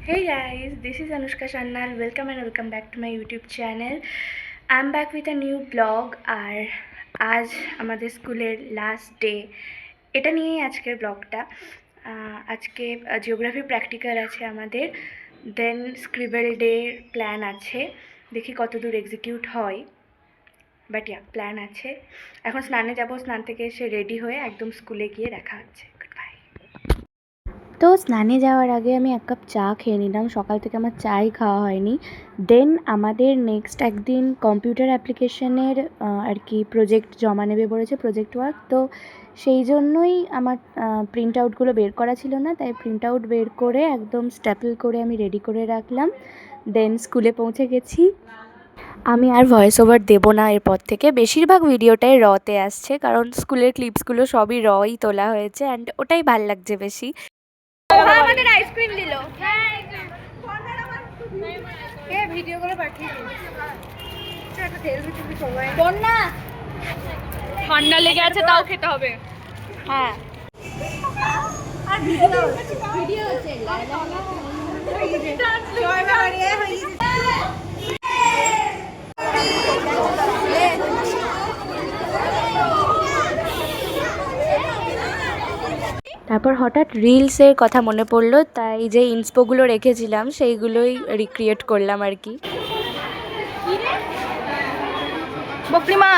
Hey guys, this is Anushka Sannal. Welcome back to my YouTube channel. I'm back with a new blog আর আজ আমাদের স্কুলের last day, এটা নিয়েই আজকের ব্লগটা। আজকে জিওগ্রাফি প্র্যাকটিক্যাল আছে আমাদের, দেন স্ক্রিবেল ডে প্ল্যান আছে, দেখি কত দূর এক্সিকিউট হয়, বাট প্ল্যান আছে। এখন স্নানে যাব, স্নান থেকে এসে রেডি হয়ে একদম স্কুলে গিয়ে দেখা হচ্ছে। Good bye. তো স্নানে যাওয়ার আগে আমি এক কাপ চা খেয়ে নিলাম, সকাল থেকে আমার চাই খাওয়া হয়নি। দেন আমাদের নেক্সট একদিন কম্পিউটার অ্যাপ্লিকেশনের আর কি প্রজেক্ট জমা নেবে বলেছে, প্রজেক্ট ওয়ার্ক। তো সেই জন্যই আমার প্রিন্ট আউটগুলো বের করা ছিল না, তাই প্রিন্ট আউট বের করে একদম স্ট্যাপল করে আমি রেডি করে রাখলাম। দেন স্কুলে পৌঁছে গেছি। আমি আর ভয়েস ওভার দেবো না এরপর থেকে, বেশিরভাগ ভিডিওটাই রতে আসছে, কারণ স্কুলের ক্লিপসগুলো সবই রই তোলা হয়েছে অ্যান্ড ওটাই ভাল লাগছে বেশি। আমাদের আইসক্রিম দিল, ভিডিও করে পাঠিয়ে বন্যা ঠান্ডা লেগে আছে, তাও খেতে হবে। হ্যাঁ, আর ভিডিও হচ্ছে তারপর হঠাৎ রিলসের কথা মনে পড়লো, তাই যে ইন্সপোগুলো রেখেছিলাম সেইগুলোই রিক্রিয়েট করলাম আর কি। বকরিমা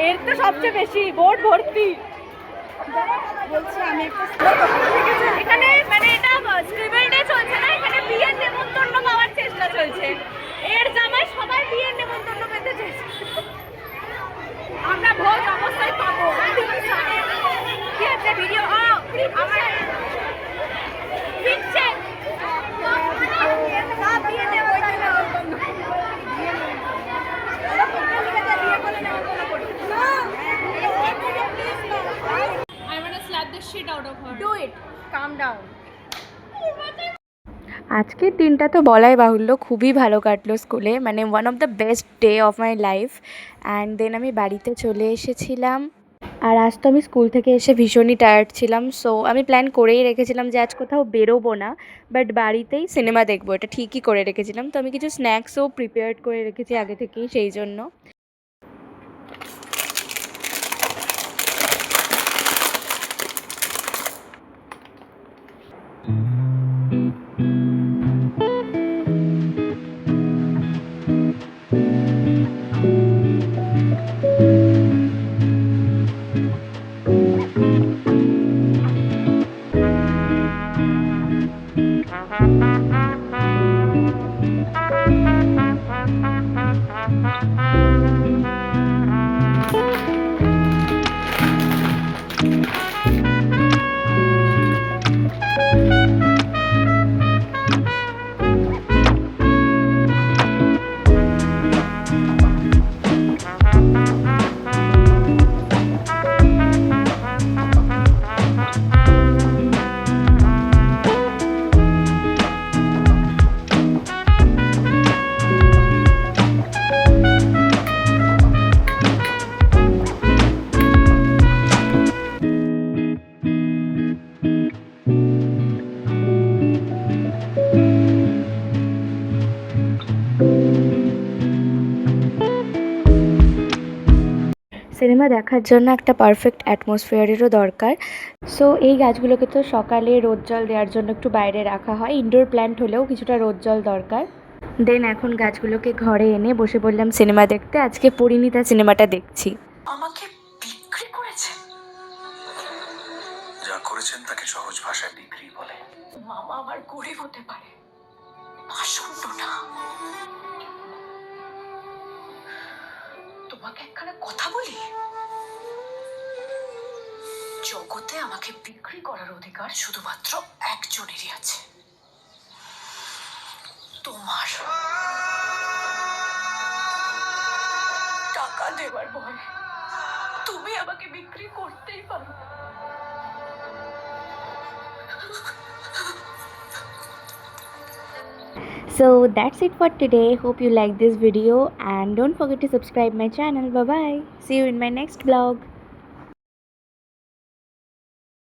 এর তো সবচেয়ে বেশি বোর্ড ভর্তি। বলছি আমি এখানে মানে এটা স্ক্রিবেল ডে চলছে না, এখানে বিয়ের নেমন্তন্ন পাওয়ার চেষ্টা চলছে। এর জামাই সবাই বিয়ের নেমন্তন্ন পেতে চাইছে, আমরা ভোজ অবশ্যই পাবো। কি আছে ভিডিও আমার পিকচার সব বিয়ে নেমন্তন্ন Do it. Calm down. আজকের দিনটা তো বলাই বাহুল্য, খুবই ভালো কাটলো স্কুলে, মানে one of the best day of my life. And then আমি বাড়িতে চলে এসেছিলাম। আর আজ তো আমি স্কুল থেকে এসে ভীষণই টায়ার্ড ছিলাম, সো আমি প্ল্যান করেই রেখেছিলাম যে আজ কোথাও বেরোবো না, বাট বাড়িতেই সিনেমা দেখবো, এটা ঠিকই করে রেখেছিলাম। তো আমি কিছু স্ন্যাক্সও প্রিপেয়ার করে রেখেছি আগে থেকেই সেই জন্য। সিনেমা দেখার জন্য একটা পারফেক্ট অ্যাটমসফিয়ারেরও দরকার। সো এই গাছগুলোকে তো সকালে রোদ জল দেওয়ার জন্য একটু বাইরে রাখা হয়, ইনডোর প্ল্যান্ট হলেও কিছুটা রোদ জল দরকার। দেন এখন গাছগুলোকে ঘরে এনে বসে পড়লাম সিনেমা দেখতে। আজকে পরিণীতা সিনেমাটা দেখছি। আমাকে বিক্রি করেছেন, যা করেছেন তাকে সহজ ভাষায় বিক্রি বলে। মামা আমার গরিব হতে পারে, আসন্ন না। তোমাকে একখানা কথা বলি, জগতে আমাকে বিক্রি করার অধিকার শুধুমাত্র একজনেরই আছে, তোমার। টাকা দেবার ভয় তুমি আমাকে বিক্রি করতেই পারো। So that's it for today. Hope you like this video and don't forget to subscribe my channel. Bye bye. See you in my next vlog.